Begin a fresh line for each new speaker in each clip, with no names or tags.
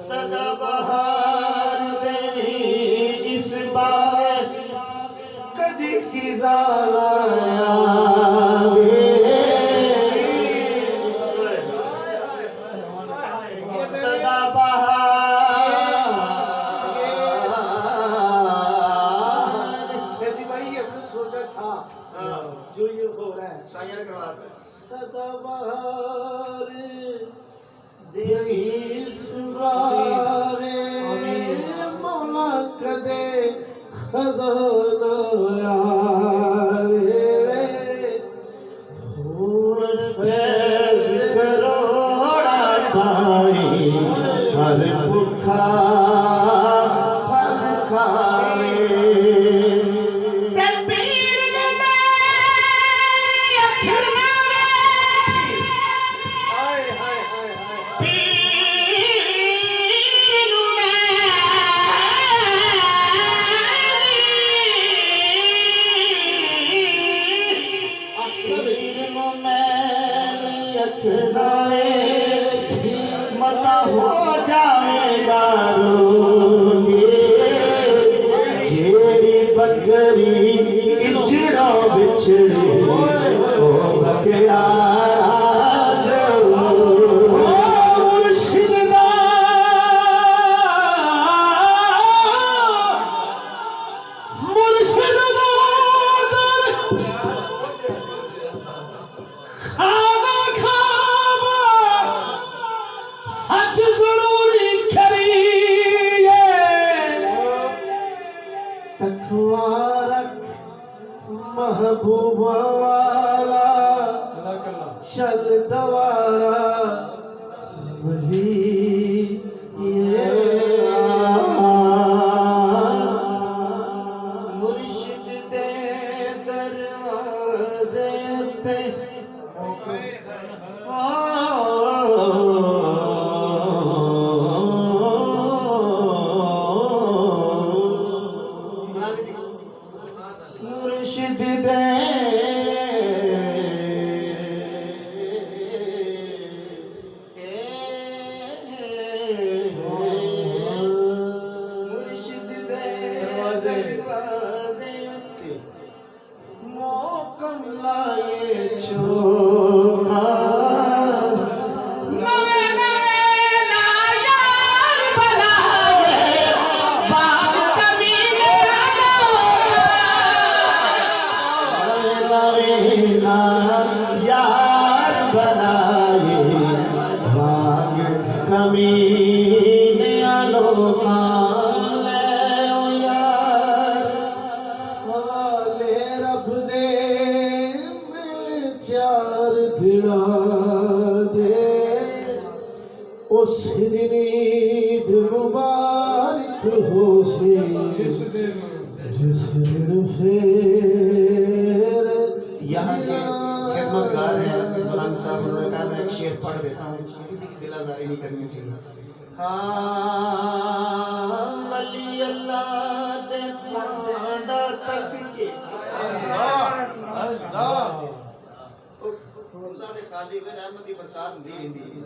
صدا بہار دے اس بار کدی خزاں آوے صدا بہار
سیدی بھائی ہم نے سوچا تھا جو یہ ہو رہا ہے
سائن کروا
صدا بہار اس بار مولا کدے خزانہ آوے ہون
فیض کروڑا پائی ہر بھکھا پھل کھاوے متا ہو جائے گا جیڑی بکری اجڑا بچڑی او بکیارا
محبوب والا چل دوارا ولی
مرشد دے دروازے تے مرشد دے مرشد دے دروازے تے موقم لائے چھوڑا یار بنائے بھاگ کمینے لوکاں لے او یار
حوالے رب دے مل چار دھڑا دے اس دن عید مبارک ہو سی جس دن پھر
یہاں کے خدمتگار ہیں مولانا صاحب انہوں نے کہا میں ایک شعر پڑھ دیتا ہوں کسی کی دل آزاری نہیں کرنی چاہیے ہاں ولی اللہ دے پانڈا تک کے اللہ دے خالی میں رحمت دی برسات دی رہی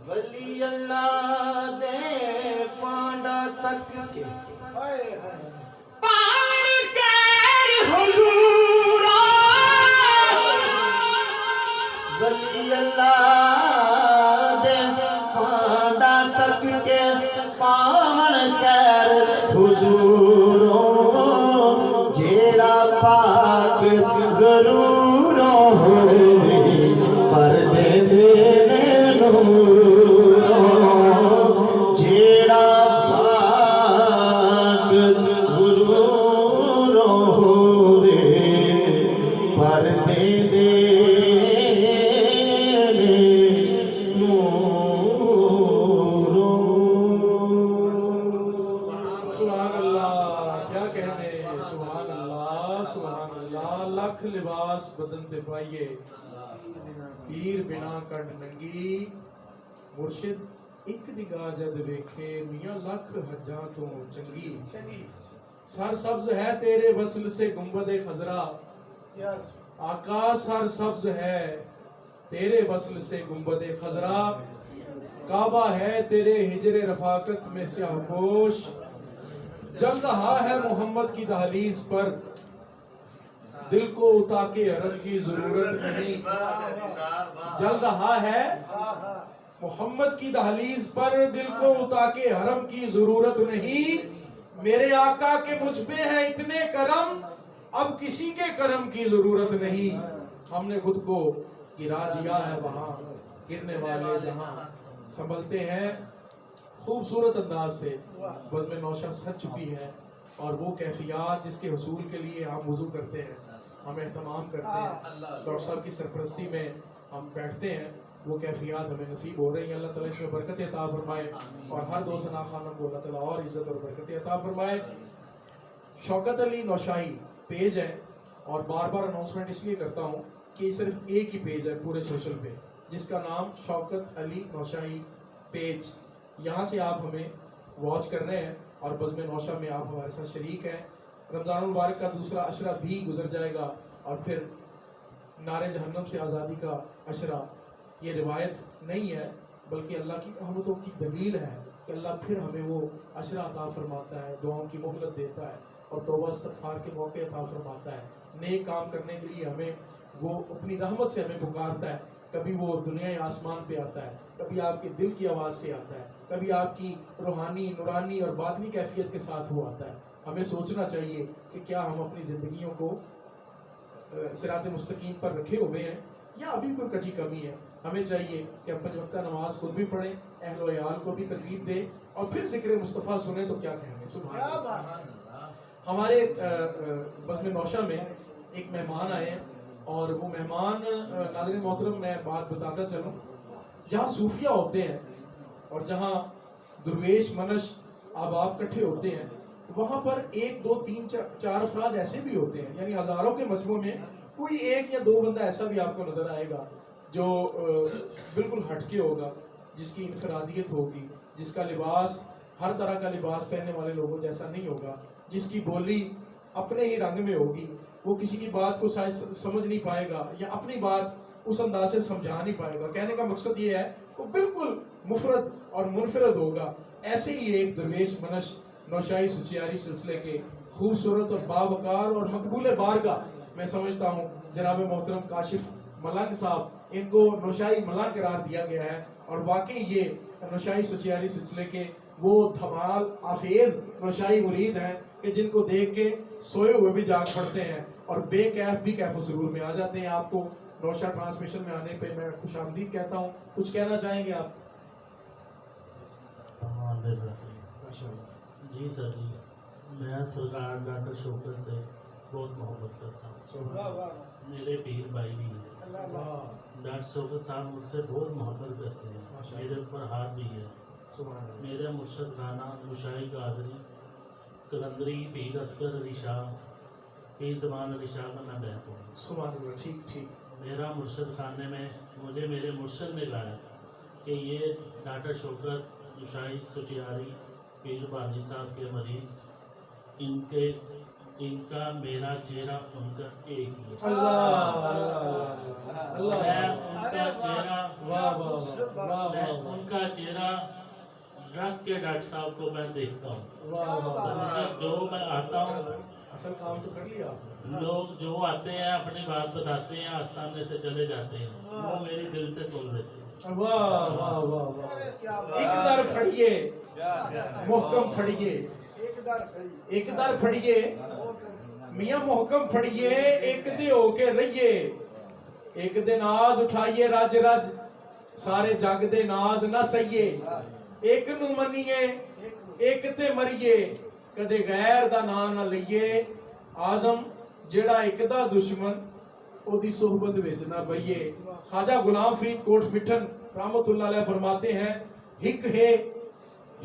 ولی اللہ دے پانڈا تک کے ولی اللہ دے پانڈا تک کے پاون خیر حضوروں جیڑا پاک غروروں ہوئے پردے دینے نوروں جیڑا پاک غروروں ہوئے پردے دینے
لکھ لباس بدن تے پائیے پیر بنا کٹ ننگی مرشد ایک نگاہ جد ویکھے میاں لکھ حجاں تو چنگی سر سبز ہے تیرے وصل سے گنبد خضرا آقا سر سبز ہے تیرے وصل سے گنبد خضرا کعبہ ہے تیرے ہجر رفاقت میں سیاہ پوش، جل رہا ہے محمد کی دہلیز پر، دل کو اتا کے حرم کی ضرورت نہیں، جل رہا ہے محمد کی دہلیز پر، دل کو اتا کے حرم کی ضرورت نہیں، میرے آقا کے مجھ پہ ہیں اتنے کرم، اب کسی کے کرم کی ضرورت نہیں، ہم نے خود کو گرا دیا ہے وہاں گرنے والے جہاں، سنبھلتے ہیں خوبصورت انداز سے بزم نوشہ سج چکی ہے، اور وہ کیفیات جس کے حصول کے لیے ہم وضو کرتے ہیں، ہم اہتمام کرتے ہیں، ڈاکٹر صاحب کی سرپرستی میں ہم بیٹھتے ہیں، وہ کیفیات ہمیں نصیب ہو رہی ہیں، اللہ تعالیٰ اس میں برکت عطا فرمائے، اور ہر دو ثنا خانم کو اللہ تعالیٰ اور عزت اور برکت عطا فرمائے۔ شوکت علی نوشاہی پیج ہے، اور بار بار اناؤنسمنٹ اس لیے کرتا ہوں کہ صرف ایک ہی پیج ہے پورے سوشل پہ جس کا نام شوکت علی نوشاہی پیج، یہاں سے آپ ہمیں واچ کر رہے ہیں، اور بزم نوشہ میں آپ ہمارے ساتھ شریک ہیں۔ رمضان المبارک کا دوسرا عشرہ بھی گزر جائے گا، اور پھر نار جہنم سے آزادی کا عشرہ، یہ روایت نہیں ہے بلکہ اللہ کی رحمتوں کی دلیل ہے کہ اللہ پھر ہمیں وہ عشرہ عطا فرماتا ہے، دعاؤں کی مہلت دیتا ہے، اور توبہ استغفار کے موقع عطا فرماتا ہے، نیک کام کرنے کے لیے ہمیں وہ اپنی رحمت سے ہمیں پکارتا ہے، کبھی وہ دنیا آسمان پہ آتا ہے، کبھی آپ کے دل کی آواز سے آتا ہے، کبھی آپ کی روحانی نورانی اور باطنی کیفیت کے ساتھ وہ آتا ہے۔ ہمیں سوچنا چاہیے کہ کیا ہم اپنی زندگیوں کو صراط مستقیم پر رکھے ہوئے ہیں یا ابھی کوئی کچی کمی ہے۔ ہمیں چاہیے کہ ہم 5 وقتہ نماز خود بھی پڑھیں، اہل و عیال کو بھی ترغیب دیں، اور پھر ذکر مصطفیٰ سنیں تو کیا کہیں گے، سبحان اللہ۔ ہمارے بزم نوشہ میں ایک مہمان آئے ہیں، اور وہ مہمان ناظرین محترم میں بات بتاتا چلوں، جہاں صوفیہ ہوتے ہیں اور جہاں درویش منش احباب کٹھے ہوتے ہیں، وہاں پر 1 2 3 4 افراد ایسے بھی ہوتے ہیں، یعنی ہزاروں کے مجموع میں کوئی 1 یا 2 بندہ ایسا بھی آپ کو نظر آئے گا جو بالکل ہٹ کے ہوگا، جس کی انفرادیت ہوگی، جس کا لباس ہر طرح کا لباس پہننے والے لوگوں جیسا نہیں ہوگا، جس کی بولی اپنے ہی رنگ میں ہوگی، وہ کسی کی بات کو سمجھ نہیں پائے گا یا اپنی بات اس انداز سے سمجھا نہیں پائے گا۔ کہنے کا مقصد یہ ہے وہ بالکل مفرد اور منفرد ہوگا۔ ایسے ہی ایک درویش منش نوشاہی سچیاری سلسلے کے خوبصورت اور باوقار اور مقبول بارگاہ، میں سمجھتا ہوں جناب محترم کاشف ملنگ صاحب، ان کو نوشاہی ملنگ قرار دیا گیا ہے، اور واقعی یہ نوشاہی سچیاری سلسلے کے وہ دھمال آفیز نوشاہی مرید ہیں کہ جن کو دیکھ کے سوئے ہوئے بھی جاگ پڑتے ہیں، اور بے کیف بھی کیف و سرور میں آ جاتے ہیں۔ آپ کو نوشہ ٹرانسمیشن میں آنے پہ میں خوش آمدید کہتا ہوں۔ کچھ کہنا چاہیں گے آپ؟
جی سر جی، میں سرکار ڈاکٹر شوکت سے بہت محبت کرتا ہوں، میرے پیر بھائی بھی ہیں، ڈاکٹر شوکت صاحب مجھ سے بہت محبت کرتے ہیں، میرے اوپر ہاتھ بھی ہے۔ میرے مرشد خانہ نوشاہی قادری کلندری پیر اصغر علی شاہ پیر زمان علی شاہ کا میں بیت ہوں۔
سبحان اللہ، ٹھیک ٹھیک۔
میرا مرشد خانے میں مجھے میرے مرشد نے کہا کہ یہ ڈاکٹر شوکت نوشاہی سچیاری پیر بانی صاحب کے مریض، ان کا میرا چہرہ ان کا ایک ہی ہے، میں ان کا چہرہ میں ان کا چہرہ رکھ کے ڈاکٹر صاحب کو میں دیکھتا ہوں، جو میں آتا ہوں
اصل کام تو کر لیا آپ نے۔
لوگ جو آتے ہیں اپنی بات بتاتے ہیں، آستانے سے چلے جاتے ہیں، وہ میری دل سے سن لیتے ہیں۔
واہ واہ واہ واہ، ایک در پھڑیے محکم پھڑیے، ایک در پھڑیے میاں محکم پھڑیے، ایک دے ہو کے رہیے، ایک دے ناز اٹھائیے رج رج، سارے جگ دے ناز نہ سہیے، ایک نو منیے ایک تے مریے، کدے غیر دا نام نہ لئیے، آزم جڑا ایک دا دشمن او دی صحبت وچ نہ بئیے۔ خواجہ غلام فرید کوٹ مٹھن رحمت اللہ علیہ فرماتے ہیں، ہک ہے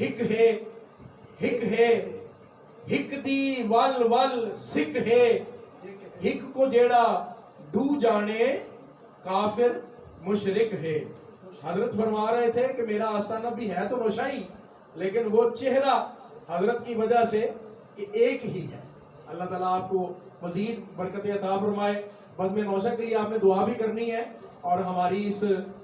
ہک ہے ہک ہے ہک دی ول ول سکھ ہے، ہک کو جیڑا ڈو جانے کافر مشرک ہے۔ حضرت فرما رہے تھے کہ میرا آستانہ بھی ہے تو نوشاہی، لیکن وہ چہرہ حضرت کی وجہ سے کہ ایک ہی ہے۔ اللہ تعالیٰ آپ کو مزید برکت عطا فرمائے۔ بزم نوشہ کے لیے آپ نے دعا بھی کرنی ہے، اور ہماری اس